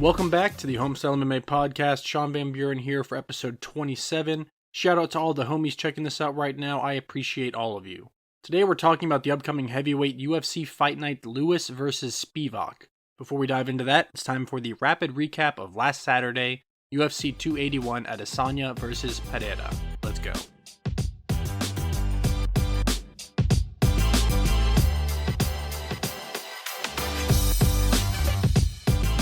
Welcome back to the Homestyle MMA Podcast. Sean Van Buren here for episode 27. Shout out to all the homies checking this out right now. I appreciate all of you. Today we're talking about the upcoming heavyweight UFC Fight Night Lewis versus Spivac. Before we dive into that, it's time for the rapid recap of last Saturday, UFC 281 Adesanya versus Pereira. Let's go.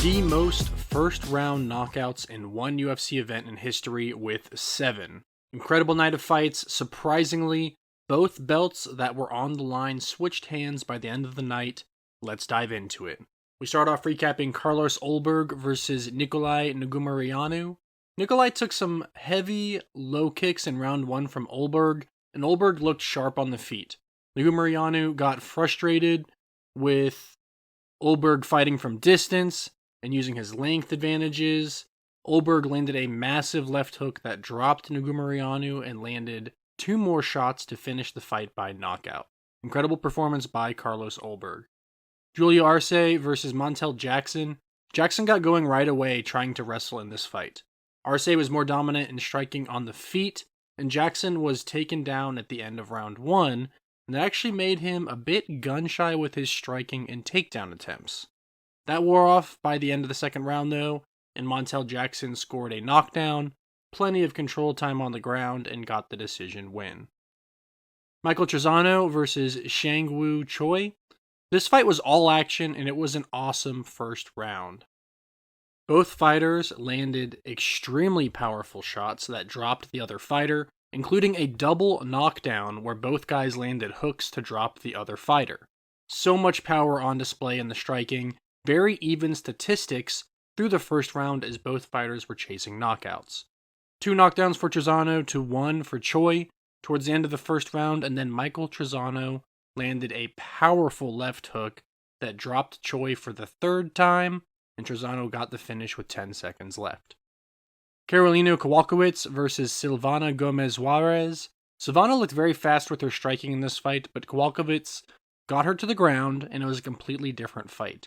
The most first-round knockouts in one UFC event in history with 7. Incredible night of fights. Surprisingly, both belts that were on the line switched hands by the end of the night. Let's dive into it. We start off recapping Carlos Ulberg versus Nikolai Negumereanu. Nikolai took some heavy low kicks in round 1 from Ulberg, and Ulberg looked sharp on the feet. Negumereanu got frustrated with Ulberg fighting from distance and using his length advantages. Ulberg landed a massive left hook that dropped Negumereanu and landed 2 more shots to finish the fight by knockout. Incredible performance by Carlos Ulberg. Julio Arce versus Montel Jackson. Jackson got going right away trying to wrestle in this fight. Arce was more dominant in striking on the feet, and Jackson was taken down at the end of round 1, and that actually made him a bit gun-shy with his striking and takedown attempts. That wore off by the end of the second round though, and Montel Jackson scored a knockdown, plenty of control time on the ground, and got the decision win. Michael Trizano versus Shangwoo Choi. This fight was all action, and it was an awesome first round. Both fighters landed extremely powerful shots that dropped the other fighter, including a double knockdown where both guys landed hooks to drop the other fighter. So much power on display in the striking. Very even statistics through the first round as both fighters were chasing knockouts. 2 knockdowns for Trizano to 1 for Choi towards the end of the first round, and then Michael Trizano landed a powerful left hook that dropped Choi for the 3rd time, and Trizano got the finish with 10 seconds left. Karolina Kowalkiewicz versus Silvana Gomez-Juarez. Silvana looked very fast with her striking in this fight, but Kowalkiewicz got her to the ground, and it was a completely different fight.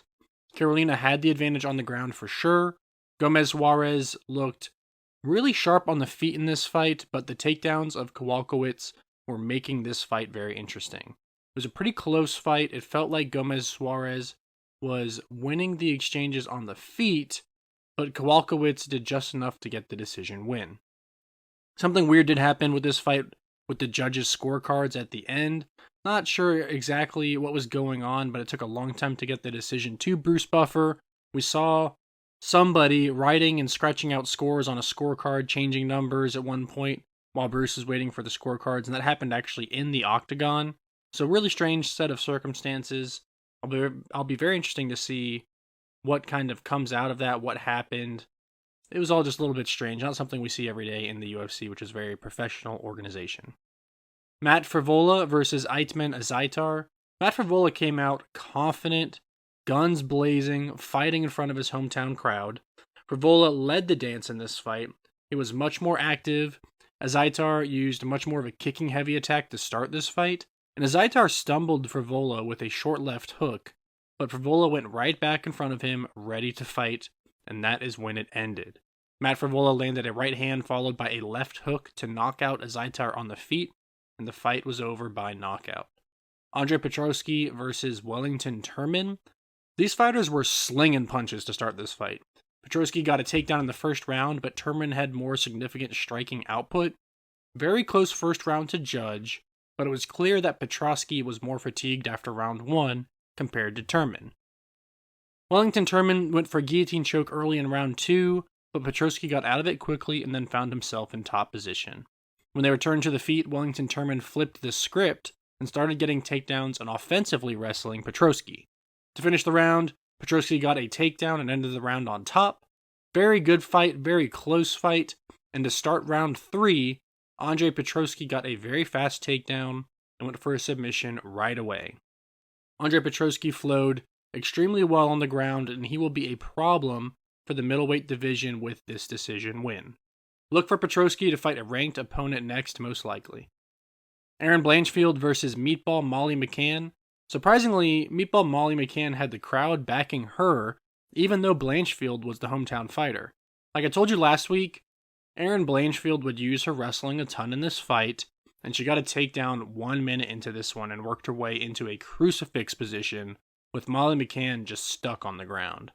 Karolina had the advantage on the ground for sure. Gomez-Juarez looked really sharp on the feet in this fight, but the takedowns of Kowalkiewicz were making this fight very interesting. It was a pretty close fight. It felt like Gomez-Juarez was winning the exchanges on the feet, but Kowalkiewicz did just enough to get the decision win. Something weird did happen with this fight with the judges' scorecards at the end. Not sure exactly what was going on, but it took a long time to get the decision to Bruce Buffer. We saw somebody writing and scratching out scores on a scorecard, changing numbers at one point while Bruce was waiting for the scorecards, and that happened actually in the octagon. So really strange set of circumstances. I'll be very interesting to see what kind of comes out of that, what happened. It was all just a little bit strange, not something we see every day in the UFC, which is a very professional organization. Matt Frevola versus Aitman Azaitar. Matt Frevola came out confident, guns blazing, fighting in front of his hometown crowd. Frevola led the dance in this fight. He was much more active. Azaitar used much more of a kicking heavy attack to start this fight, and Azaitar stumbled Frevola with a short left hook, but Frevola went right back in front of him, ready to fight, and that is when it ended. Matt Frevola landed a right hand followed by a left hook to knock out Azaitar on the feet, and the fight was over by knockout. Andre Petroski versus Wellington Turman. These fighters were slinging punches to start this fight. Petroski got a takedown in the first round, but Turman had more significant striking output. Very close first round to judge, but it was clear that Petroski was more fatigued after round 1 compared to Turman. Wellington Turman went for a guillotine choke early in round 2, but Petroski got out of it quickly and then found himself in top position. When they returned to the feet, Wellington Turman flipped the script and started getting takedowns and offensively wrestling Petroski. To finish the round, Petroski got a takedown and ended the round on top. Very good fight, very close fight, and to start round 3, Andre Petroski got a very fast takedown and went for a submission right away. Andre Petroski flowed extremely well on the ground, and he will be a problem for the middleweight division with this decision win. Look for Petroski to fight a ranked opponent next, most likely. Aaron Blanchfield versus Meatball Molly McCann. Surprisingly, Meatball Molly McCann had the crowd backing her even though Blanchfield was the hometown fighter. Like I told you last week, Erin Blanchfield would use her wrestling a ton in this fight, and she got a takedown 1 minute into this one and worked her way into a crucifix position with Molly McCann just stuck on the ground.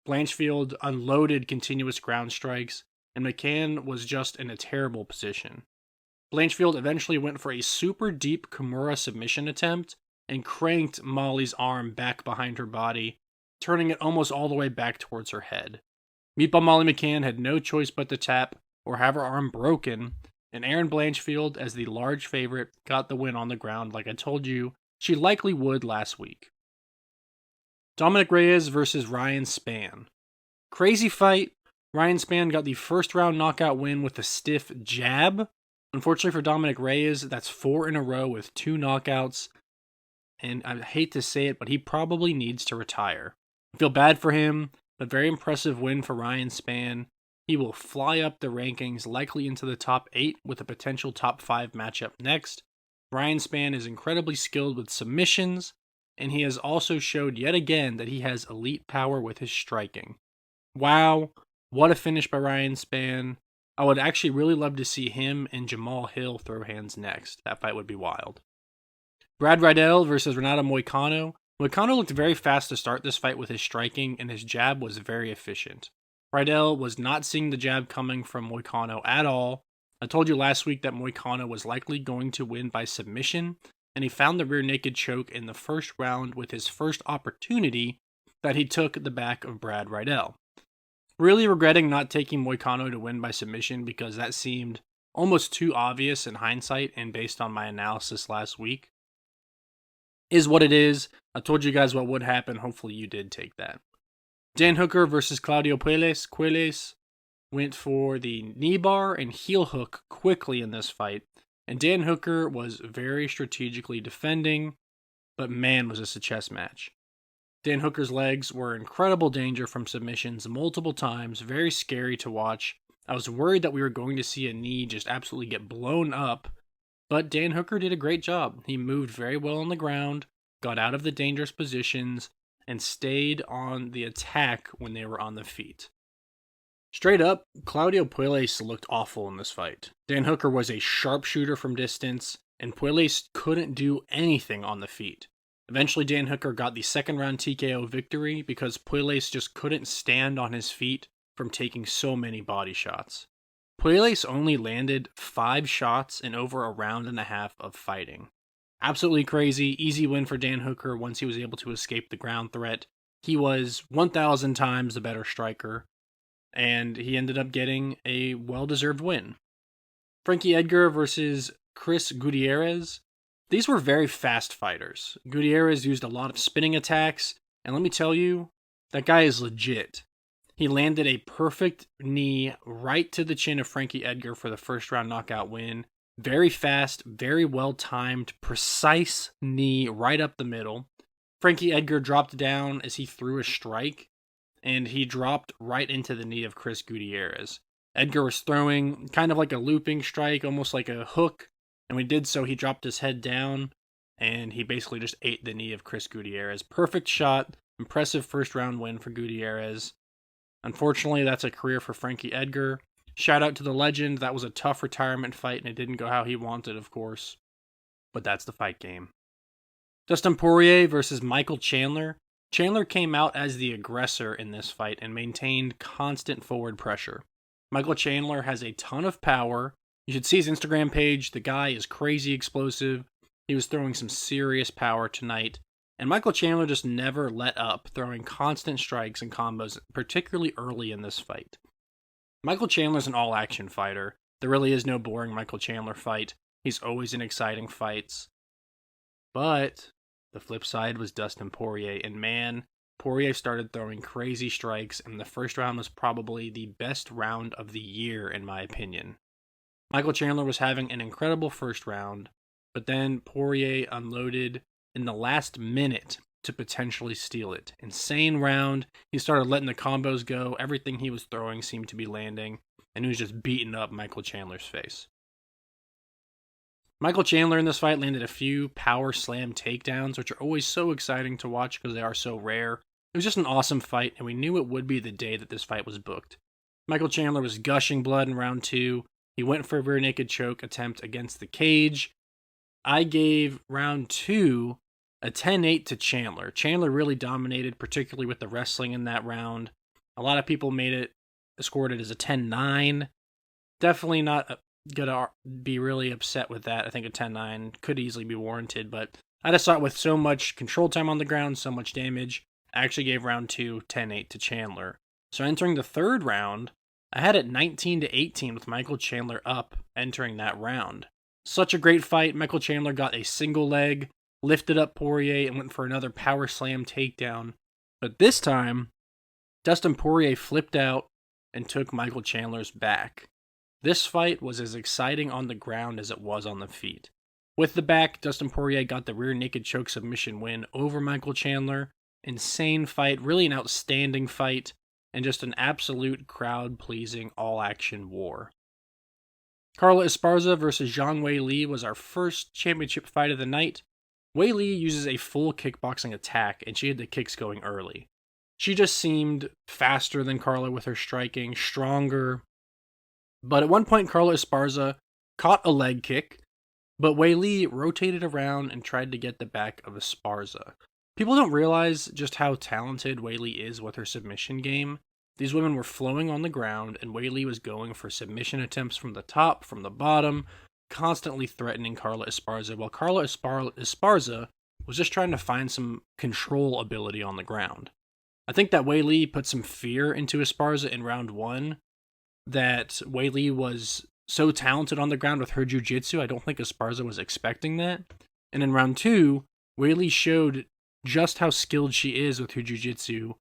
Blanchfield unloaded continuous ground strikes, and McCann was just in a terrible position. Blanchfield eventually went for a super deep Kimura submission attempt and cranked Molly's arm back behind her body, turning it almost all the way back towards her head. Meatball Molly McCann had no choice but to tap or have her arm broken, and Erin Blanchfield, as the large favorite, got the win on the ground like I told you she likely would last week. Dominic Reyes versus Ryan Spann. Crazy fight. Ryan Spann got the first round knockout win with a stiff jab. Unfortunately for Dominic Reyes, that's 4 in a row with 2 knockouts. And I hate to say it, but he probably needs to retire. I feel bad for him, but very impressive win for Ryan Spann. He will fly up the rankings, likely into the top 8 with a potential top 5 matchup next. Ryan Spann is incredibly skilled with submissions, and he has also showed yet again that he has elite power with his striking. Wow, what a finish by Ryan Spann. I would actually really love to see him and Jamal Hill throw hands next. That fight would be wild. Brad Riddell versus Renato Moicano. Moicano looked very fast to start this fight with his striking, and his jab was very efficient. Riddell was not seeing the jab coming from Moicano at all. I told you last week that Moicano was likely going to win by submission, and he found the rear naked choke in the first round with his first opportunity that he took the back of Brad Riddell. Really regretting not taking Moicano to win by submission because that seemed almost too obvious in hindsight and based on my analysis last week. Is what it is. I told you guys what would happen. Hopefully you did take that. Dan Hooker versus Claudio Puelles. Puelles went for the knee bar and heel hook quickly in this fight. And Dan Hooker was very strategically defending, but man, was this a chess match. Dan Hooker's legs were incredible danger from submissions multiple times, very scary to watch. I was worried that we were going to see a knee just absolutely get blown up, but Dan Hooker did a great job. He moved very well on the ground, got out of the dangerous positions, and stayed on the attack when they were on the feet. Straight up, Claudio Puelles looked awful in this fight. Dan Hooker was a sharpshooter from distance, and Puelles couldn't do anything on the feet. Eventually, Dan Hooker got the second round TKO victory because Puelles just couldn't stand on his feet from taking so many body shots. Puelles only landed 5 shots in over a round and a half of fighting. Absolutely crazy, easy win for Dan Hooker once he was able to escape the ground threat. He was 1,000 times the better striker, and he ended up getting a well-deserved win. Frankie Edgar versus Chris Gutierrez. These were very fast fighters. Gutierrez used a lot of spinning attacks, and let me tell you, that guy is legit. He landed a perfect knee right to the chin of Frankie Edgar for the first round knockout win. Very fast, very well timed, precise knee right up the middle. Frankie Edgar dropped down as he threw a strike, and he dropped right into the knee of Chris Gutierrez. Edgar was throwing kind of like a looping strike, almost like a hook, and when he did so, he dropped his head down, and he basically just ate the knee of Chris Gutierrez. Perfect shot, impressive first round win for Gutierrez. Unfortunately, that's a career for Frankie Edgar. Shout out to the legend. That was a tough retirement fight, and it didn't go how he wanted, of course. But that's the fight game. Dustin Poirier versus Michael Chandler. Chandler came out as the aggressor in this fight and maintained constant forward pressure. Michael Chandler has a ton of power. You should see his Instagram page. The guy is crazy explosive. He was throwing some serious power tonight. And Michael Chandler just never let up, throwing constant strikes and combos, particularly early in this fight. Michael Chandler's an all-action fighter. There really is no boring Michael Chandler fight. He's always in exciting fights. But the flip side was Dustin Poirier. And man, Poirier started throwing crazy strikes, and the first round was probably the best round of the year, in my opinion. Michael Chandler was having an incredible first round, but then Poirier unloaded in the last minute to potentially steal it. Insane round. He started letting the combos go. Everything he was throwing seemed to be landing, and he was just beating up Michael Chandler's face. Michael Chandler in this fight landed a few power slam takedowns, which are always so exciting to watch because they are so rare. It was just an awesome fight, and we knew it would be the day that this fight was booked. Michael Chandler was gushing blood in round 2. He went for a rear naked choke attempt against the cage. I gave round 2 a 10-8 to Chandler. Chandler really dominated, particularly with the wrestling in that round. A lot of people scored it as a 10-9. Definitely not gonna be really upset with that. I think a 10-9 could easily be warranted, but I just thought with so much control time on the ground, so much damage, I actually gave round 2 10-8 to Chandler. So entering the third round, I had it 19-18 with Michael Chandler up entering that round. Such a great fight. Michael Chandler got a single leg, lifted up Poirier, and went for another power slam takedown. But this time, Dustin Poirier flipped out and took Michael Chandler's back. This fight was as exciting on the ground as it was on the feet. With the back, Dustin Poirier got the rear naked choke submission win over Michael Chandler. Insane fight, really an outstanding fight, and just an absolute crowd-pleasing all-action war. Carla Esparza versus Zhang Weili was our first championship fight of the night. Weili uses a full kickboxing attack, and she had the kicks going early. She just seemed faster than Carla with her striking, stronger. But at one point, Carla Esparza caught a leg kick, but Weili rotated around and tried to get the back of Esparza. People don't realize just how talented Weili is with her submission game. These women were flowing on the ground, and Weili was going for submission attempts from the top, from the bottom, constantly threatening Carla Esparza, while Carla Esparza was just trying to find some control ability on the ground. I think that Weili put some fear into Esparza in round 1, that Weili was so talented on the ground with her jiu-jitsu. I don't think Esparza was expecting that. And in round 2, Weili showed just how skilled she is with her jiu-jitsu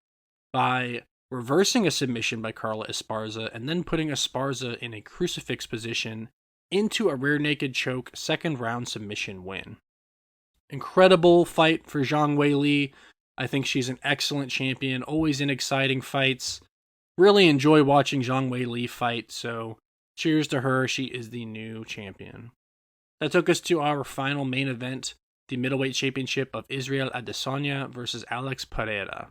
by reversing a submission by Carla Esparza and then putting Esparza in a crucifix position into a rear naked choke second round submission win. Incredible fight for Zhang Weili. I think she's an excellent champion, always in exciting fights. Really enjoy watching Zhang Weili fight, so cheers to her. She is the new champion. That took us to our final main event, the middleweight championship of Israel Adesanya versus Alex Pereira.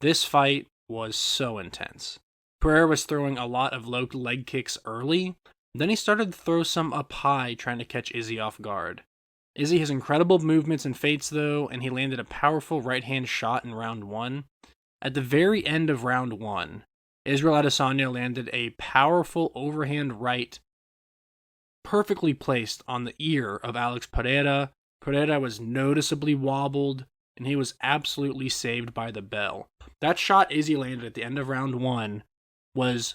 This fight was so intense. Pereira was throwing a lot of low leg kicks early, then he started to throw some up high trying to catch Izzy off guard. Izzy has incredible movements and feints though, and he landed a powerful right hand shot in round 1. At the very end of round 1, Israel Adesanya landed a powerful overhand right perfectly placed on the ear of Alex Pereira. Pereira was noticeably wobbled, and he was absolutely saved by the bell. That shot Izzy landed at the end of round 1 was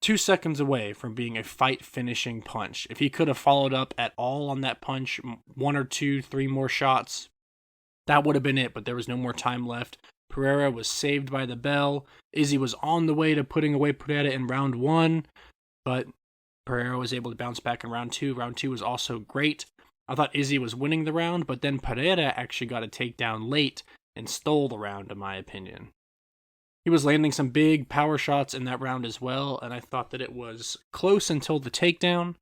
2 seconds away from being a fight-finishing punch. If he could have followed up at all on that punch, 1 or 2, 3 more shots, that would have been it, but there was no more time left. Pereira was saved by the bell. Izzy was on the way to putting away Pereira in round 1, but Pereira was able to bounce back in round 2. Round 2 was also great. I thought Izzy was winning the round, but then Pereira actually got a takedown late and stole the round, in my opinion. He was landing some big power shots in that round as well, and I thought that it was close until the takedown.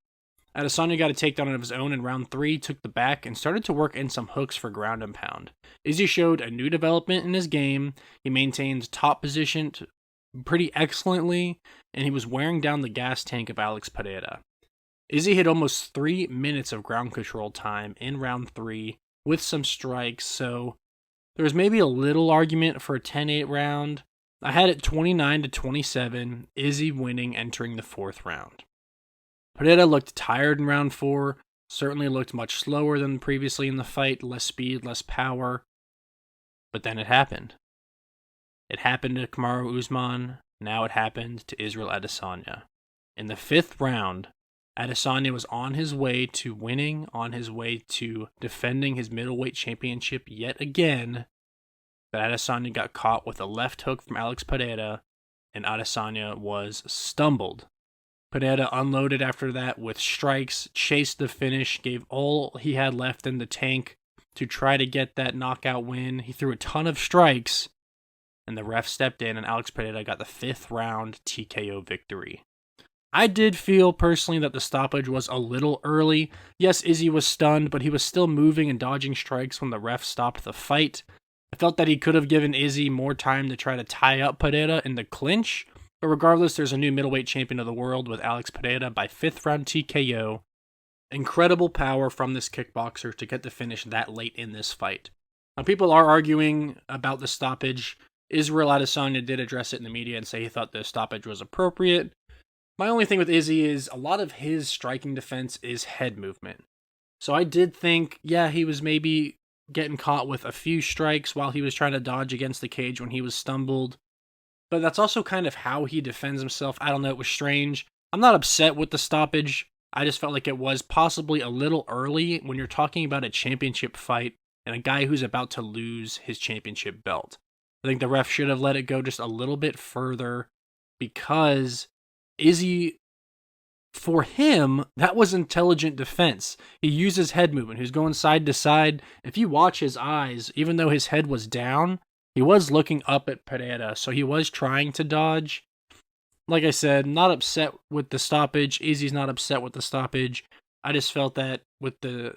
Adesanya got a takedown of his own in round 3, took the back, and started to work in some hooks for ground and pound. Izzy showed a new development in his game. He maintained top position pretty excellently, and he was wearing down the gas tank of Alex Pereira. Izzy hit almost 3 minutes of ground control time in round 3 with some strikes, so there was maybe a little argument for a 10-8 round. I had it 29-27, Izzy winning entering the 4th round. Pereira looked tired in round 4, certainly looked much slower than previously in the fight, less speed, less power. But then it happened. It happened to Kamaru Usman, now it happened to Israel Adesanya. In the 5th round, Adesanya was on his way to winning, on his way to defending his middleweight championship yet again, but Adesanya got caught with a left hook from Alex Pereira, and Adesanya was stumbled. Pereira unloaded after that with strikes, chased the finish, gave all he had left in the tank to try to get that knockout win. He threw a ton of strikes, and the ref stepped in, and Alex Pereira got the 5th round TKO victory. I did feel personally that the stoppage was a little early. Yes, Izzy was stunned, but he was still moving and dodging strikes when the ref stopped the fight. I felt that he could have given Izzy more time to try to tie up Pereira in the clinch, but regardless, there's a new middleweight champion of the world with Alex Pereira by 5th round TKO. Incredible power from this kickboxer to get the finish that late in this fight. Now, people are arguing about the stoppage. Israel Adesanya did address it in the media and say he thought the stoppage was appropriate. My only thing with Izzy is a lot of his striking defense is head movement. So I did think, yeah, he was maybe getting caught with a few strikes while he was trying to dodge against the cage when he was stumbled. But that's also kind of how he defends himself. I don't know, it was strange. I'm not upset with the stoppage. I just felt like it was possibly a little early when you're talking about a championship fight and a guy who's about to lose his championship belt. I think the ref should have let it go just a little bit further because Izzy, for him, that was intelligent defense. He uses head movement. He's going side to side. If you watch his eyes, even though his head was down, he was looking up at Pereira, so he was trying to dodge. Like I said, not upset with the stoppage. Izzy's not upset with the stoppage. I just felt that with the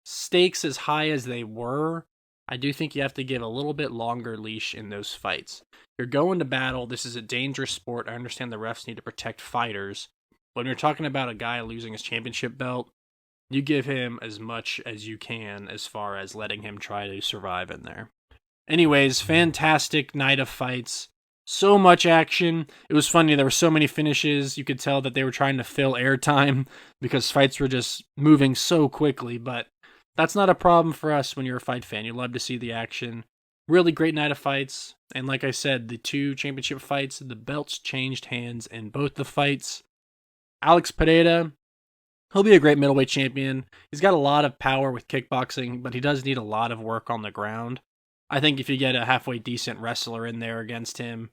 stakes as high as they were, I do think you have to give a little bit longer leash in those fights. You're going to battle. This is a dangerous sport. I understand the refs need to protect fighters. But when you're talking about a guy losing his championship belt, you give him as much as you can as far as letting him try to survive in there. Anyways, fantastic night of fights. So much action. It was funny. There were so many finishes. You could tell that they were trying to fill airtime because fights were just moving so quickly. But that's not a problem for us when you're a fight fan. You love to see the action. Really great night of fights. And like I said, the 2 championship fights, the belts changed hands in both the fights. Alex Pereira, he'll be a great middleweight champion. He's got a lot of power with kickboxing, but he does need a lot of work on the ground. I think if you get a halfway decent wrestler in there against him,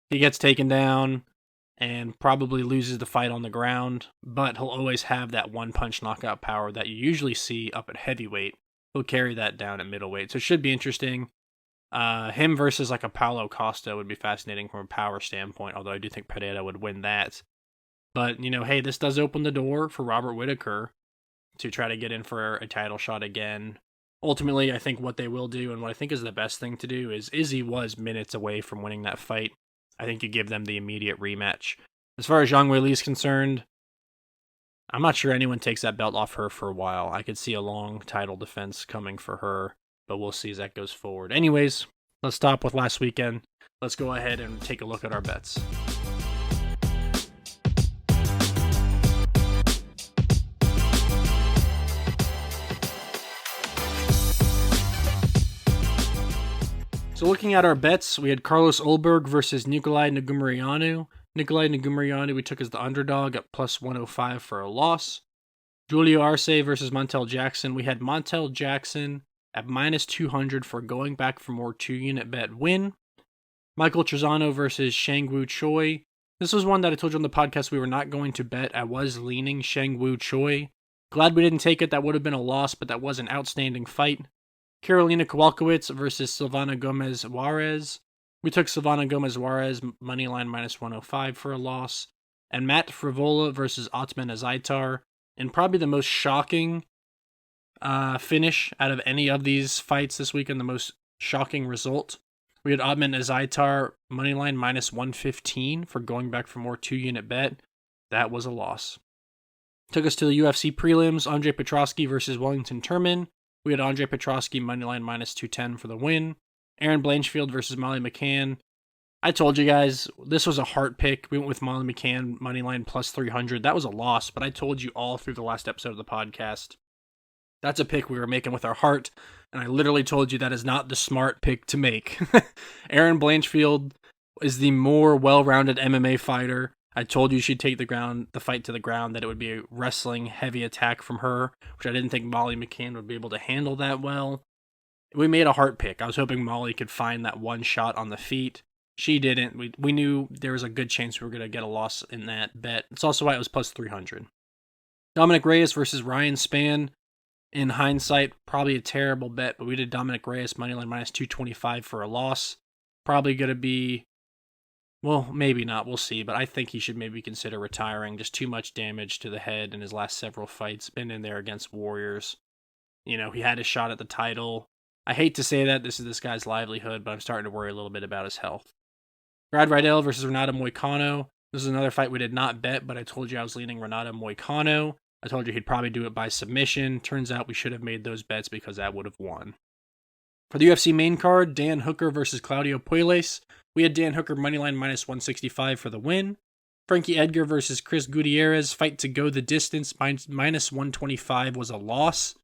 he gets taken down and probably loses the fight on the ground, but he'll always have that one-punch knockout power that you usually see up at heavyweight. He'll carry that down at middleweight, so it should be interesting. Him versus like a Paulo Costa would be fascinating from a power standpoint, although I do think Pereira would win that. But, hey, this does open the door for Robert Whittaker to try to get in for a title shot again. Ultimately, I think what they will do, and what I think is the best thing to do, is Izzy was minutes away from winning that fight. I think you give them the immediate rematch. As far as Zhang Weili is concerned, I'm not sure anyone takes that belt off her for a while. I could see a long title defense coming for her, but we'll see as that goes forward. Anyways, let's stop with last weekend. Let's go ahead and take a look at our bets. So looking at our bets, we had Carlos Ulberg versus Nikolai Negumereanu. Nikolai Negumereanu we took as the underdog at plus 105 for a loss. Julio Arce versus Montel Jackson. We had Montel Jackson at minus 200 for going back for more 2-unit bet win. Michael Trezano versus Shangwoo Choi. This was one that I told you on the podcast we were not going to bet. I was leaning Shangwoo Choi. Glad we didn't take it. That would have been a loss, but that was an outstanding fight. Karolina Kowalkiewicz versus Silvana Gomez Juarez. We took Silvana Gomez Juarez moneyline minus 105 for a loss. And Matt Frivola versus Otman Azaitar. And probably the most shocking finish out of any of these fights this weekend, the most shocking result. We had Otman Azaitar moneyline minus 115 for going back for more 2-unit bet. That was a loss. Took us to the UFC prelims. Andre Petroski versus Wellington Turman. We had Andre Petroski moneyline minus 210 for the win. Aaron Blanchfield versus Molly McCann. I told you guys, this was a heart pick. We went with Molly McCann moneyline plus 300. That was a loss, but I told you all through the last episode of the podcast. That's a pick we were making with our heart, and I literally told you that is not the smart pick to make. Aaron Blanchfield is the more well-rounded MMA fighter. I told you she'd take the fight to the ground, that it would be a wrestling heavy attack from her, which I didn't think Molly McCann would be able to handle that well. We made a heart pick. I was hoping Molly could find that one shot on the feet. She didn't. We knew there was a good chance we were going to get a loss in that bet. It's also why it was plus 300. Dominic Reyes versus Ryan Spann. In hindsight, probably a terrible bet, but we did Dominic Reyes moneyline minus 225 for a loss. Probably going to be, well, maybe not. We'll see, but I think he should maybe consider retiring. Just too much damage to the head in his last several fights. Been in there against Warriors. He had his shot at the title. I hate to say that, this is this guy's livelihood, but I'm starting to worry a little bit about his health. Brad Riddell versus Renato Moicano. This is another fight we did not bet, but I told you I was leaning Renato Moicano. I told you he'd probably do it by submission. Turns out we should have made those bets because that would have won. For the UFC main card, Dan Hooker versus Claudio Puelles. We had Dan Hooker moneyline minus 165 for the win. Frankie Edgar versus Chris Gutierrez, fight to go the distance, minus 125 was a loss.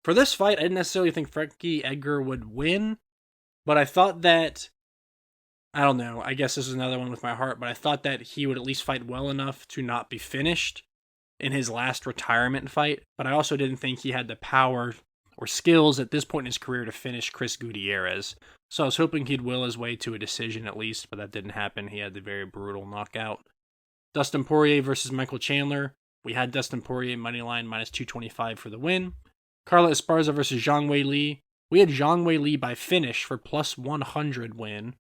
For this fight, I didn't necessarily think Frankie Edgar would win, but I thought that, I don't know, I guess this is another one with my heart, but I thought that he would at least fight well enough to not be finished in his last retirement fight, but I also didn't think he had the power or skills at this point in his career to finish Chris Gutierrez. So I was hoping he'd will his way to a decision at least, but that didn't happen. He had the very brutal knockout. Dustin Poirier versus Michael Chandler. We had Dustin Poirier moneyline minus 225 for the win. Carla Esparza versus Zhang Weili. We had Zhang Weili by finish for plus 100 win.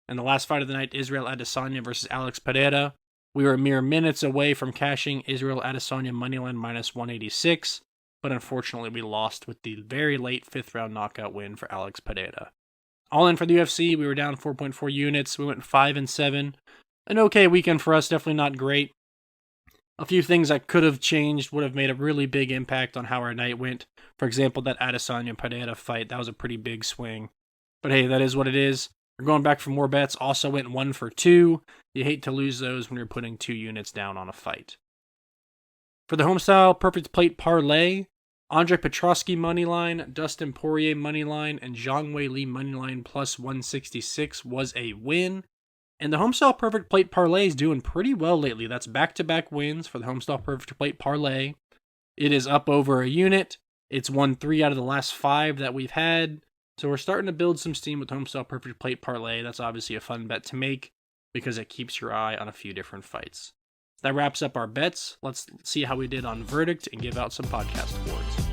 And the last fight of the night, Israel Adesanya versus Alex Pereira. We were mere minutes away from cashing Israel Adesanya moneyline minus 186, but unfortunately we lost with the very late 5th round knockout win for Alex Pereira. All in for the UFC, we were down 4.4 units. We went 5-7. An okay weekend for us, definitely not great. A few things that could have changed would have made a really big impact on how our night went. For example, that Adesanya-Pereira fight, that was a pretty big swing. But hey, that is what it is. We're going back for more bets. Also went 1 for 2. You hate to lose those when you're putting 2 units down on a fight. For the Homestyle Perfect Plate Parlay, Andre Petrosky moneyline, Dustin Poirier moneyline, and Zhang Weili moneyline plus 166 was a win. And the Homestyle Perfect Plate Parlay is doing pretty well lately. That's back-to-back wins for the Homestyle Perfect Plate Parlay. It is up over a unit. It's won 3 out of the last 5 that we've had. So we're starting to build some steam with Homestyle Perfect Plate Parlay. That's obviously a fun bet to make because it keeps your eye on a few different fights. That wraps up our bets. Let's see how we did on Verdict and give out some podcast awards.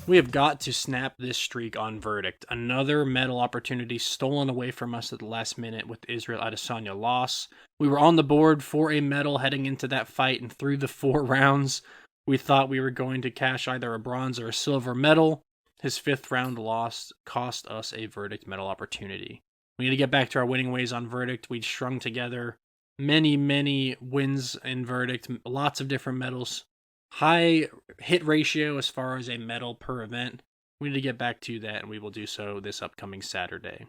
We have got to snap this streak on Verdict. Another medal opportunity stolen away from us at the last minute with the Israel Adesanya loss. We were on the board for a medal heading into that fight, and through the 4 rounds, we thought we were going to cash either a bronze or a silver medal. His 5th round loss cost us a Verdict medal opportunity. We need to get back to our winning ways on Verdict. We strung together many wins in Verdict, lots of different medals. High hit ratio as far as a medal per event. We need to get back to that, and we will do so this upcoming Saturday.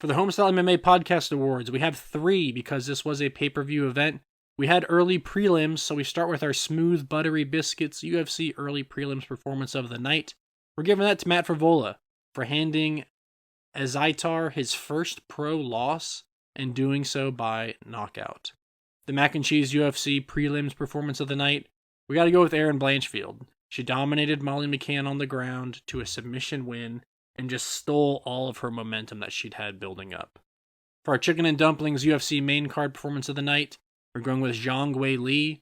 For the Homestyle MMA Podcast Awards, we have 3 because this was a pay-per-view event. We had early prelims, so we start with our Smooth Buttery Biscuits UFC early prelims performance of the night. We're giving that to Matt Favola for handing Azaitar his first pro loss and doing so by knockout. The Mac and Cheese UFC prelims performance of the night. We got to go with Erin Blanchfield. She dominated Molly McCann on the ground to a submission win and just stole all of her momentum that she'd had building up. For our Chicken and Dumplings UFC main card performance of the night, we're going with Zhang Weili.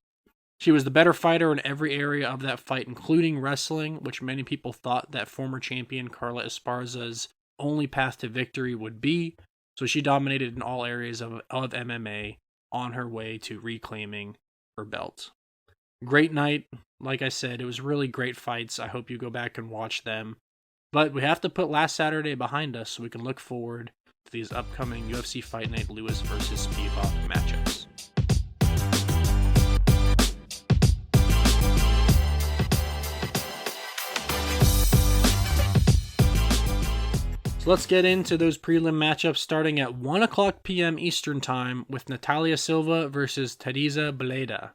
She was the better fighter in every area of that fight, including wrestling, which many people thought that former champion Carla Esparza's only path to victory would be. So she dominated in all areas of MMA on her way to reclaiming her belt. Great night. Like I said, it was really great fights. I hope you go back and watch them. But we have to put last Saturday behind us so we can look forward to these upcoming UFC Fight Night Lewis versus Spivac matchups. So let's get into those prelim matchups starting at 1 o'clock p.m. Eastern Time with Natalia Silva versus Teresa Bleda.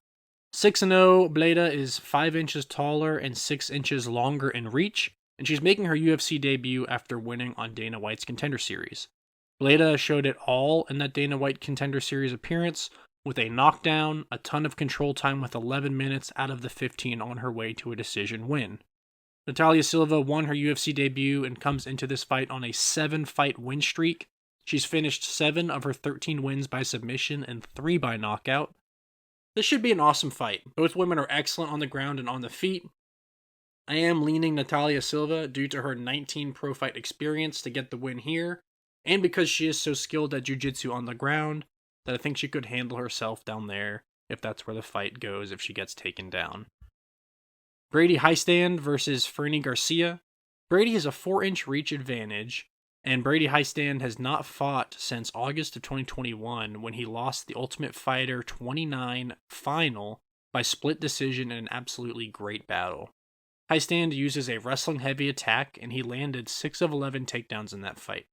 6-0, Bleda is 5 inches taller and 6 inches longer in reach, and she's making her UFC debut after winning on Dana White's Contender Series. Bleda showed it all in that Dana White Contender Series appearance with a knockdown, a ton of control time with 11 minutes out of the 15 on her way to a decision win. Natalia Silva won her UFC debut and comes into this fight on a 7-fight win streak. She's finished 7 of her 13 wins by submission and 3 by knockout. This should be an awesome fight. Both women are excellent on the ground and on the feet. I am leaning Natalia Silva due to her 19 pro fight experience to get the win here, and because she is so skilled at jiu-jitsu on the ground. that I think she could handle herself down there if that's where the fight goes, if she gets taken down. Brady Highstand versus Fernie Garcia. Brady has a 4-inch reach advantage, and Brady Highstand has not fought since August of 2021 when he lost the Ultimate Fighter 29 final by split decision in an absolutely great battle. Highstand uses a wrestling-heavy attack, and he landed 6 of 11 takedowns in that fight.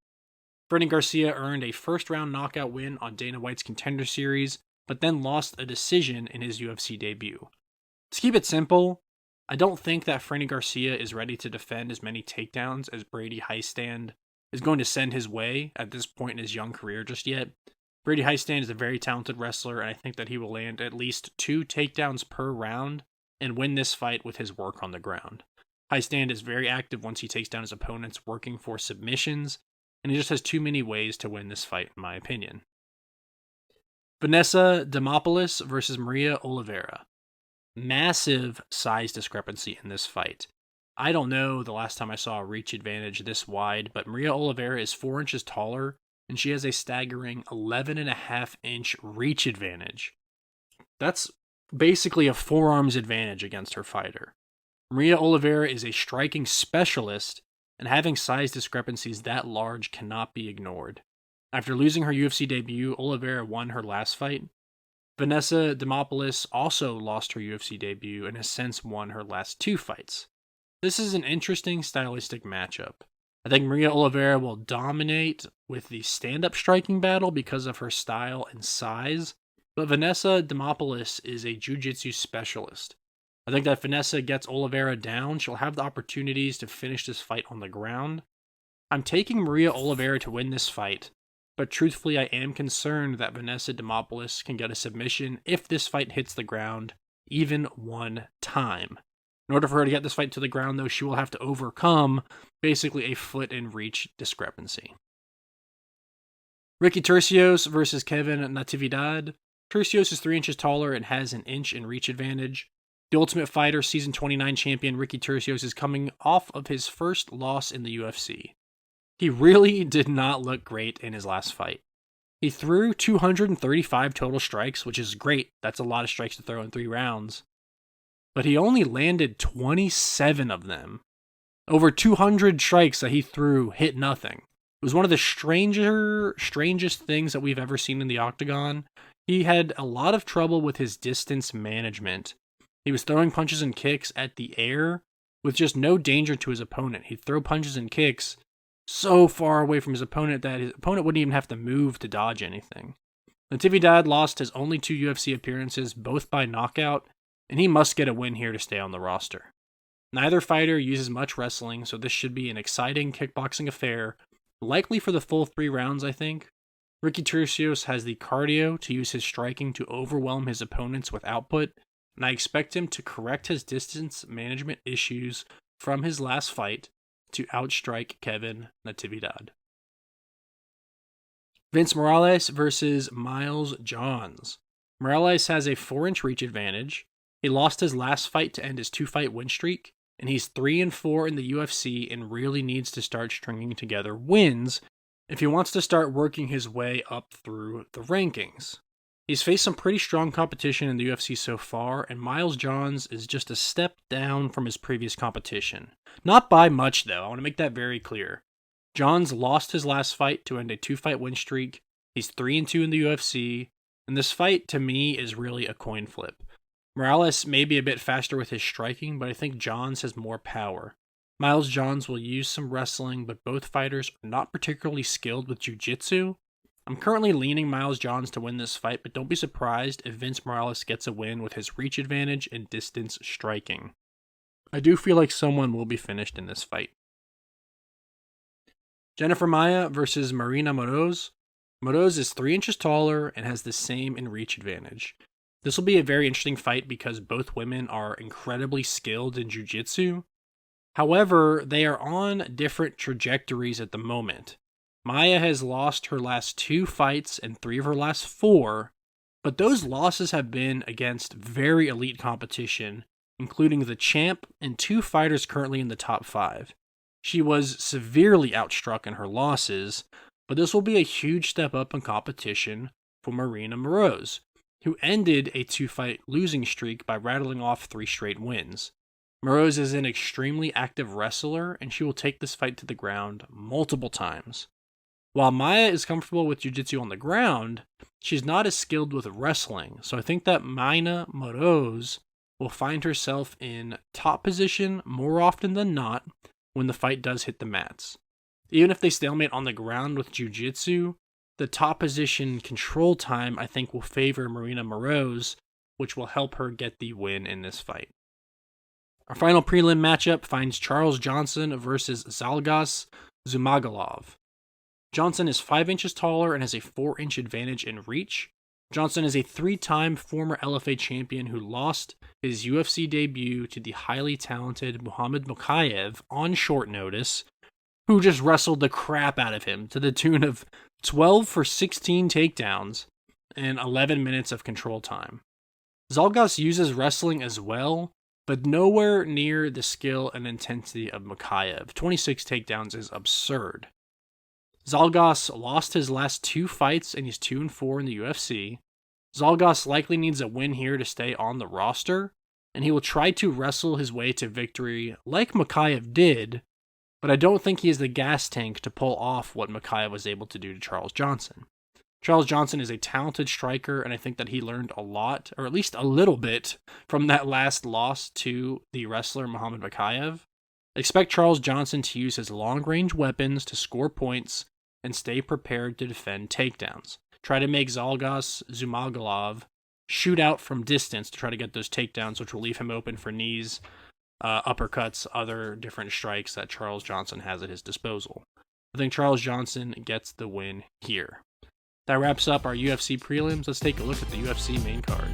Fernie Garcia earned a first-round knockout win on Dana White's Contender Series, but then lost a decision in his UFC debut. To keep it simple, I don't think that Fernie Garcia is ready to defend as many takedowns as Brady Highstand is going to send his way at this point in his young career just yet. Brady Highstand is a very talented wrestler, and I think that he will land at least 2 takedowns per round and win this fight with his work on the ground. Highstand is very active once he takes down his opponents, working for submissions, and he just has too many ways to win this fight, in my opinion. Vanessa Demopoulos versus Maria Oliveira. Massive size discrepancy in this fight. I don't know the last time I saw a reach advantage this wide, but Maria Oliveira is 4 inches taller, and she has a staggering 11.5-inch reach advantage. That's basically a forearms advantage against her fighter. Maria Oliveira is a striking specialist, and having size discrepancies that large cannot be ignored. After losing her UFC debut, Oliveira won her last fight. Vanessa Demopoulos also lost her UFC debut and has since won her last 2 fights. This is an interesting stylistic matchup. I think Maria Oliveira will dominate with the stand-up striking battle because of her style and size, but Vanessa Demopoulos is a jiu-jitsu specialist. I think that if Vanessa gets Oliveira down, she'll have the opportunities to finish this fight on the ground. I'm taking Maria Oliveira to win this fight, but truthfully I am concerned that Vanessa Demopoulos can get a submission if this fight hits the ground even one time. In order for her to get this fight to the ground, though, she will have to overcome basically a foot in reach discrepancy. Ricky Turcios versus Kevin Natividad. Turcios is 3 inches taller and has an inch in reach advantage. The Ultimate Fighter Season 29 champion Ricky Turcios is coming off of his first loss in the UFC. He really did not look great in his last fight. He threw 235 total strikes, which is great. That's a lot of strikes to throw in 3 rounds. But he only landed 27 of them. Over 200 strikes that he threw hit nothing. It was one of the strangest things that we've ever seen in the octagon. He had a lot of trouble with his distance management. He was throwing punches and kicks at the air with just no danger to his opponent. He'd throw punches and kicks so far away from his opponent that his opponent wouldn't even have to move to dodge anything. Natividad lost his only 2 UFC appearances, both by knockout, and he must get a win here to stay on the roster. Neither fighter uses much wrestling, so this should be an exciting kickboxing affair, likely for the full 3 rounds, I think. Ricky Turcios has the cardio to use his striking to overwhelm his opponents with output, and I expect him to correct his distance management issues from his last fight to outstrike Kevin Natividad. Vince Morales versus Miles Johns. Morales has a 4-inch reach advantage. He lost his last fight to end his 2-fight win streak, and he's 3-4 in the UFC and really needs to start stringing together wins if he wants to start working his way up through the rankings. He's faced some pretty strong competition in the UFC so far, and Miles Johns is just a step down from his previous competition. Not by much, though. I want to make that very clear. Johns lost his last fight to end a 2-fight win streak. He's 3-2 in the UFC, and this fight, to me, is really a coin flip. Morales may be a bit faster with his striking, but I think Johns has more power. Miles Johns will use some wrestling, but both fighters are not particularly skilled with jiu-jitsu. I'm currently leaning Miles Johns to win this fight, but don't be surprised if Vince Morales gets a win with his reach advantage and distance striking. I do feel like someone will be finished in this fight. Jennifer Maia versus Marina Moroz. Moroz is 3 inches taller and has the same in reach advantage. This will be a very interesting fight because both women are incredibly skilled in jiu-jitsu. However, they are on different trajectories at the moment. Maia has lost her last 2 fights and 3 of her last 4, but those losses have been against very elite competition, including the champ and 2 fighters currently in the top 5. She was severely outstruck in her losses, but this will be a huge step up in competition for Marina Moroz, who ended a 2-fight losing streak by rattling off 3 straight wins. Moroz is an extremely active wrestler, and she will take this fight to the ground multiple times. While Maya is comfortable with jiu-jitsu on the ground, she's not as skilled with wrestling, so I think that Marina Moroz will find herself in top position more often than not when the fight does hit the mats. Even if they stalemate on the ground with jiu-jitsu, the top position control time I think will favor Marina Moroz, which will help her get the win in this fight. Our final prelim matchup finds Charles Johnson versus Zhalgas Zhumagulov. Johnson is 5 inches taller and has a 4-inch advantage in reach. Johnson is a 3-time former LFA champion who lost his UFC debut to the highly talented Muhammad Mokaev on short notice, who just wrestled the crap out of him to the tune of 12 for 16 takedowns and 11 minutes of control time. Zhalgas uses wrestling as well, but nowhere near the skill and intensity of Mokaev. 26 takedowns is absurd. Zhalgas lost his last 2 fights and he's 2-4 in the UFC. Zhalgas likely needs a win here to stay on the roster, and he will try to wrestle his way to victory like Mokaev did, but I don't think he has the gas tank to pull off what Mokaev was able to do to Charles Johnson. Charles Johnson is a talented striker, and I think that he learned a lot, or at least a little bit, from that last loss to the wrestler Muhammad Mokaev. Expect Charles Johnson to use his long-range weapons to score points and stay prepared to defend takedowns. Try to make Zhalgas Zhumagulov shoot out from distance to try to get those takedowns, which will leave him open for knees, uppercuts, other different strikes that Charles Johnson has at his disposal. I think Charles Johnson gets the win here. That wraps up our UFC prelims. Let's take a look at the UFC main card.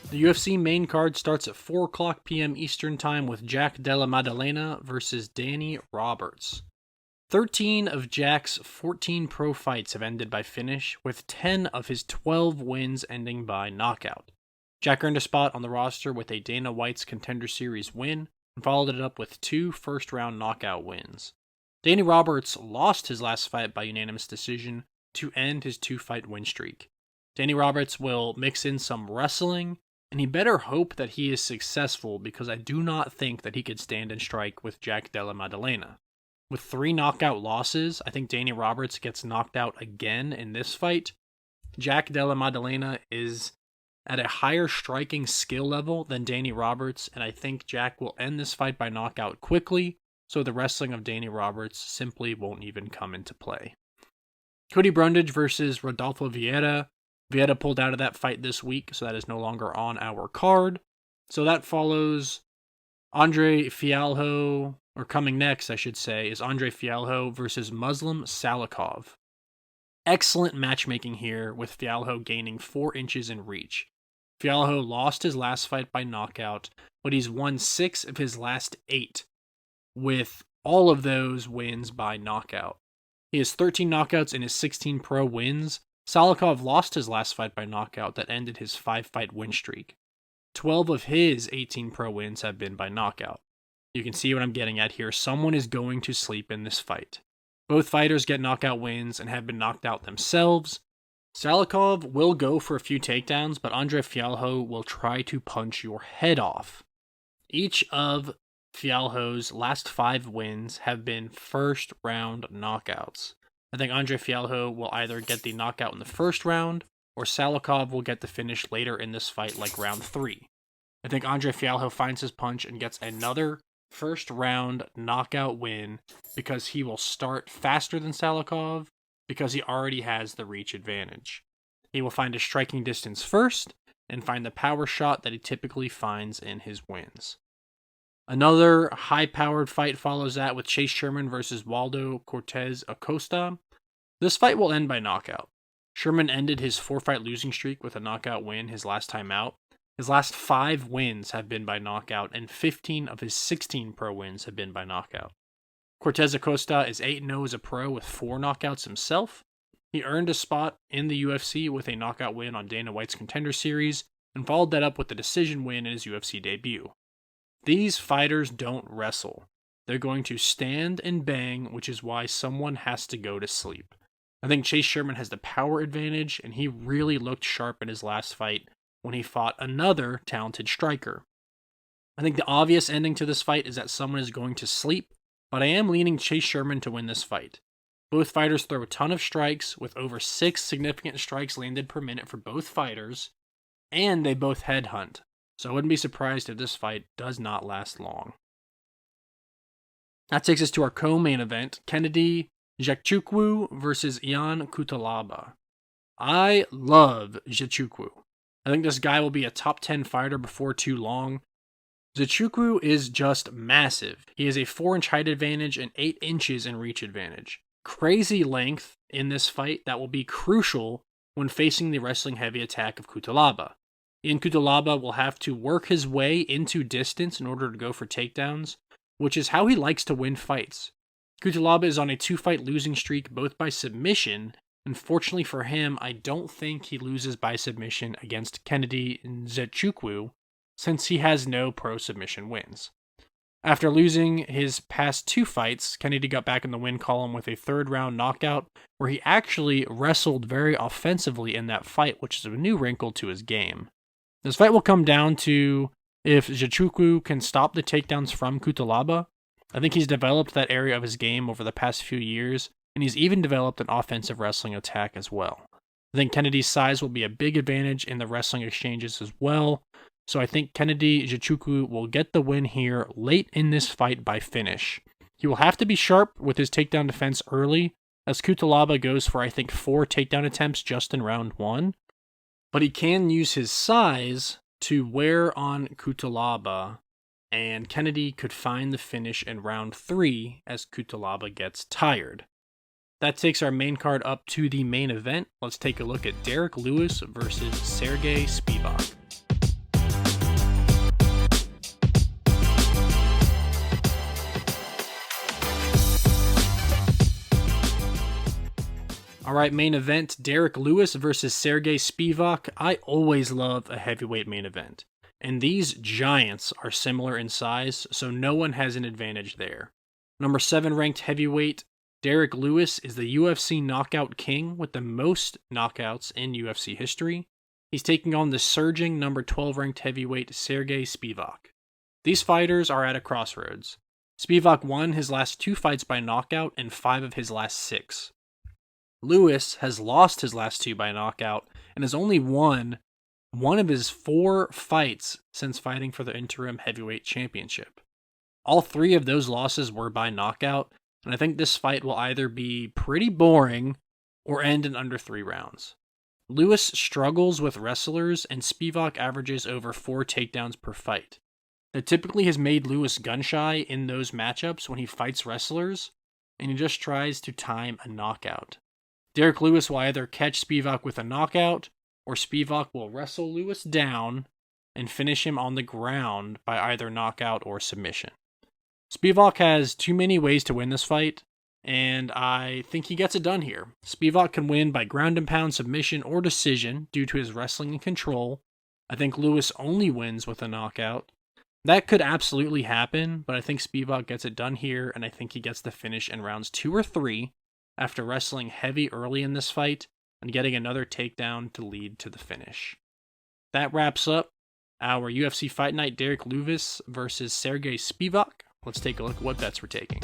The UFC main card starts at 4:00 p.m. Eastern Time with Jack Della Maddalena versus Danny Roberts. 13 of Jack's 14 pro fights have ended by finish, with 10 of his 12 wins ending by knockout. Jack earned a spot on the roster with a Dana White's Contender Series win and followed it up with 2 first-round knockout wins. Danny Roberts lost his last fight by unanimous decision to end his 2-fight win streak. Danny Roberts will mix in some wrestling, and he better hope that he is successful because I do not think that he could stand and strike with Jack Della Maddalena. With 3 knockout losses, I think Danny Roberts gets knocked out again in this fight. Jack Della Maddalena is at a higher striking skill level than Danny Roberts, and I think Jack will end this fight by knockout quickly, so the wrestling of Danny Roberts simply won't even come into play. Cody Brundage versus Rodolfo Vieira. Vieira pulled out of that fight this week, so that is no longer on our card. So that follows Andre Fialho, or coming next, I should say, is Andre Fialho versus Muslim Salikov. Excellent matchmaking here, with Fialho gaining 4 inches in reach. Fialho lost his last fight by knockout, but he's won 6 of his last 8, with all of those wins by knockout. He has 13 knockouts in his 16 pro wins. Salikov lost his last fight by knockout that ended his 5-fight win streak. 12 of his 18 pro wins have been by knockout. You can see what I'm getting at here. Someone is going to sleep in this fight. Both fighters get knockout wins and have been knocked out themselves. Salikov will go for a few takedowns, but Andre Fialho will try to punch your head off. Each of Fialho's last 5 wins have been first-round knockouts. I think Andre Fialho will either get the knockout in the first round, or Salikov will get the finish later in this fight, like round 3. I think Andre Fialho finds his punch and gets another first-round knockout win because he will start faster than Salikov because he already has the reach advantage. He will find his striking distance first and find the power shot that he typically finds in his wins. Another high-powered fight follows that with Chase Sherman versus Waldo Cortez Acosta. This fight will end by knockout. Sherman ended his 4-fight losing streak with a knockout win his last time out. His last 5 wins have been by knockout, and 15 of his 16 pro wins have been by knockout. Cortez Acosta is 8-0 as a pro with 4 knockouts himself. He earned a spot in the UFC with a knockout win on Dana White's Contender Series, and followed that up with a decision win in his UFC debut. These fighters don't wrestle. They're going to stand and bang, which is why someone has to go to sleep. I think Chase Sherman has the power advantage, and he really looked sharp in his last fight when he fought another talented striker. I think the obvious ending to this fight is that someone is going to sleep, but I am leaning Chase Sherman to win this fight. Both fighters throw a ton of strikes, with over 6 significant strikes landed per minute for both fighters, and they both headhunt, so I wouldn't be surprised if this fight does not last long. That takes us to our co-main event, Kennedy Nzechukwu versus Ian Cutelaba. I love Nzechukwu. I think this guy will be a top 10 fighter before too long. Nzechukwu is just massive. He has a 4-inch height advantage and 8 inches in reach advantage. Crazy length in this fight that will be crucial when facing the wrestling heavy attack of Cutelaba. Ian Cutelaba will have to work his way into distance in order to go for takedowns, which is how he likes to win fights. Cutelaba is on a 2-fight losing streak, both by submission. Unfortunately for him, I don't think he loses by submission against Kennedy Nzechukwu, since he has no pro submission wins. After losing his past 2 fights, Kennedy got back in the win column with a 3rd-round knockout, where he actually wrestled very offensively in that fight, which is a new wrinkle to his game. This fight will come down to if Nzechukwu can stop the takedowns from Cutelaba. I think he's developed that area of his game over the past few years, and he's even developed an offensive wrestling attack as well. I think Kennedy's size will be a big advantage in the wrestling exchanges as well, so I think Kennedy Nzechukwu will get the win here late in this fight by finish. He will have to be sharp with his takedown defense early, as Cutelaba goes for I think 4 takedown attempts just in round 1, but he can use his size to wear on Cutelaba, and Kennedy could find the finish in round 3 as Cutelaba gets tired. That takes our main card up to the main event. Let's take a look at Derek Lewis versus Sergey Spivac. Alright, main event, Derek Lewis versus Sergey Spivac. I always love a heavyweight main event, and these giants are similar in size, so no one has an advantage there. Number 7 ranked heavyweight, Derek Lewis is the UFC knockout king with the most knockouts in UFC history. He's taking on the surging number 12 ranked heavyweight Sergey Spivac. These fighters are at a crossroads. Spivac won his last 2 fights by knockout and 5 of his last 6. Lewis has lost his last 2 by knockout and has only won 1 of his 4 fights since fighting for the interim heavyweight championship. All 3 of those losses were by knockout, and I think this fight will either be pretty boring or end in under 3 rounds. Lewis struggles with wrestlers, and Spivac averages over 4 takedowns per fight. That typically has made Lewis gun-shy in those matchups when he fights wrestlers, and he just tries to time a knockout. Derek Lewis will either catch Spivac with a knockout, or Spivac will wrestle Lewis down and finish him on the ground by either knockout or submission. Spivac has too many ways to win this fight, and I think he gets it done here. Spivac can win by ground and pound, submission, or decision due to his wrestling and control. I think Lewis only wins with a knockout. That could absolutely happen, but I think Spivac gets it done here, and I think he gets the finish in rounds 2 or 3 after wrestling heavy early in this fight and getting another takedown to lead to the finish. That wraps up our UFC Fight Night Derek Lewis versus Sergey Spivac. Let's take a look at what bets we're taking.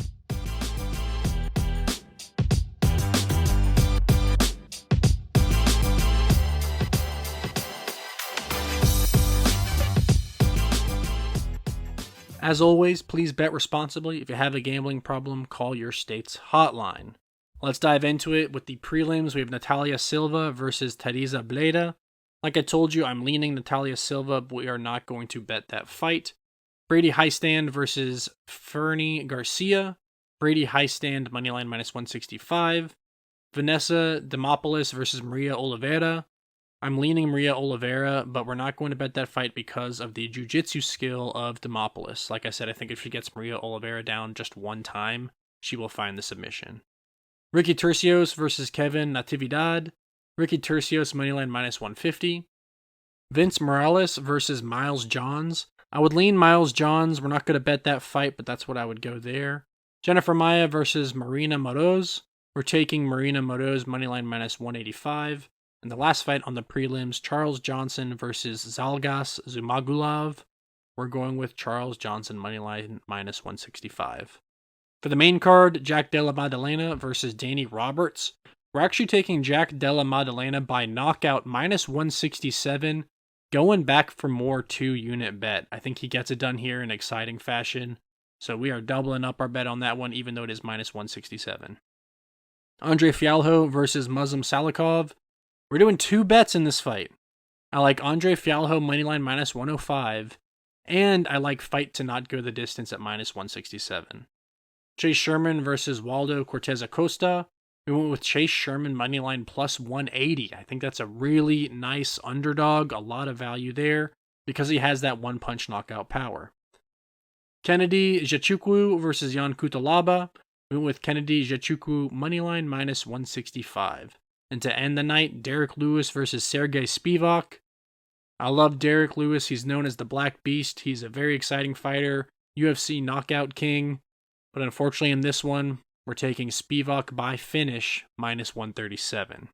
As always, please bet responsibly. If you have a gambling problem, call your state's hotline. Let's dive into it with the prelims. We have Natalia Silva versus Teresa Bleda. Like I told you, I'm leaning Natalia Silva, but we are not going to bet that fight. Brady Highstand versus Fernie Garcia. Brady Highstand, moneyline minus 165. Vanessa Demopoulos versus Maria Oliveira. I'm leaning Maria Oliveira, but we're not going to bet that fight because of the jiu-jitsu skill of Demopoulos. Like I said, I think if she gets Maria Oliveira down just one time, she will find the submission. Ricky Turcios versus Kevin Natividad. Ricky Turcios, moneyline minus 150. Vince Morales versus Miles Johns. I would lean Miles Johns. We're not going to bet that fight, but that's what I would go there. Jennifer Maia versus Marina Moroz. We're taking Marina Moroz moneyline minus 185. And the last fight on the prelims, Charles Johnson versus Zalgas Zumagulov. We're going with Charles Johnson moneyline minus 165. For the main card, Jack Della Maddalena versus Danny Roberts. We're actually taking Jack Della Maddalena by knockout minus 167, going back for more 2-unit bet. I think he gets it done here in exciting fashion. So we are doubling up our bet on that one, even though it is minus 167. Andre Fialho versus Muslim Salikov. We're doing 2 bets in this fight. I like Andre Fialho moneyline minus 105, and I like fight to not go the distance at minus 167. Chase Sherman versus Waldo Cortez Acosta. We went with Chase Sherman moneyline plus 180. I think that's a really nice underdog, a lot of value there, because he has that one-punch knockout power. Kennedy Nzechukwu versus Jan Kutalaba. We went with Kennedy Nzechukwu moneyline minus 165. And to end the night, Derek Lewis versus Sergey Spivac. I love Derek Lewis. He's known as the Black Beast. He's a very exciting fighter, UFC knockout king. But unfortunately in this one, we're taking Spivac by finish minus 137.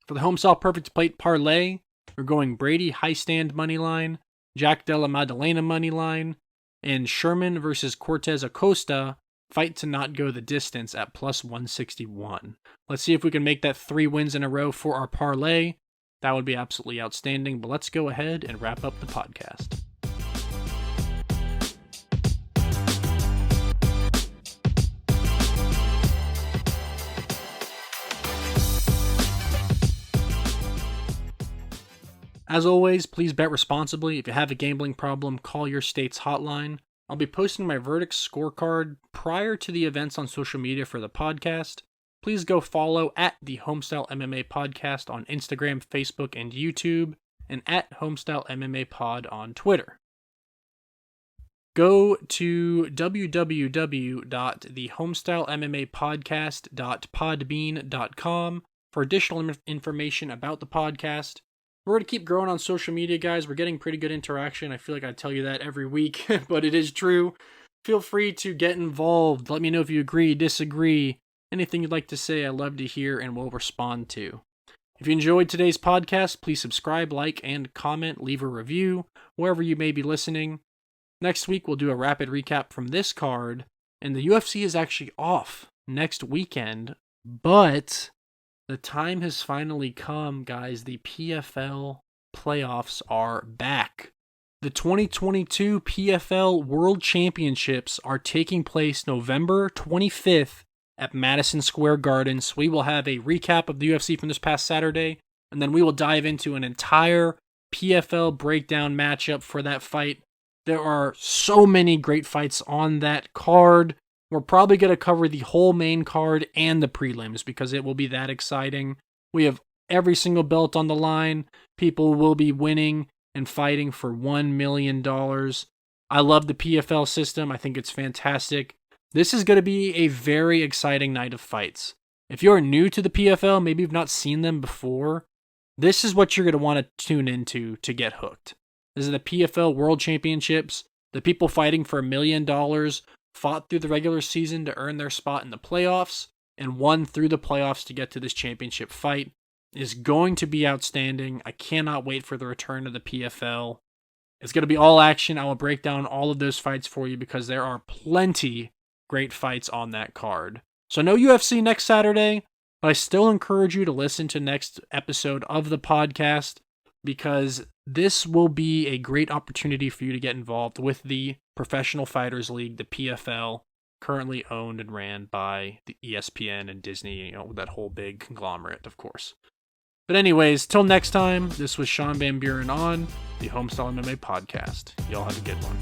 For the Homestyle Perfect Plate Parlay, we're going Brady Highstand moneyline, Jack Della Maddalena moneyline, and Sherman versus Cortez Acosta, fight to not go the distance at plus 161. Let's see if we can make that 3 wins in a row for our parlay. That would be absolutely outstanding, but let's go ahead and wrap up the podcast. As always, please bet responsibly. If you have a gambling problem, call your state's hotline. I'll be posting my verdict scorecard prior to the events on social media for the podcast. Please go follow at the Homestyle MMA Podcast on Instagram, Facebook, and YouTube, and at Homestyle MMA Pod on Twitter. Go to www.TheHomestyleMMAPodcast.podbean.com for additional information about the podcast. We're going to keep growing on social media, guys. We're getting pretty good interaction. I feel like I tell you that every week, but it is true. Feel free to get involved. Let me know if you agree, disagree, anything you'd like to say. I love to hear and will respond to. If you enjoyed today's podcast, please subscribe, like, and comment. Leave a review wherever you may be listening. Next week, we'll do a rapid recap from this card, and the UFC is actually off next weekend, but the time has finally come, guys. The PFL playoffs are back. The 2022 PFL World Championships are taking place November 25th at Madison Square Garden. So we will have a recap of the UFC from this past Saturday, and then we will dive into an entire PFL breakdown matchup for that fight. There are so many great fights on that card. We're probably going to cover the whole main card and the prelims because it will be that exciting. We have every single belt on the line. People will be winning and fighting for $1 million. I love the PFL system. I think it's fantastic. This is going to be a very exciting night of fights. If you're new to the PFL, maybe you've not seen them before, this is what you're going to want to tune into to get hooked. This is the PFL World Championships. The people fighting for $1 million fought through the regular season to earn their spot in the playoffs and won through the playoffs to get to this championship fight. It is going to be outstanding. I cannot wait for the return of the PFL. It's going to be all action. I will break down all of those fights for you because there are plenty great fights on that card. So no UFC next Saturday, but I still encourage you to listen to next episode of the podcast because this will be a great opportunity for you to get involved with the Professional Fighters League, the PFL, currently owned and ran by the ESPN and Disney, that whole big conglomerate, of course. But anyways, till next time, this was Sean Van Buren on the Homestyle MMA Podcast. Y'all have a good one.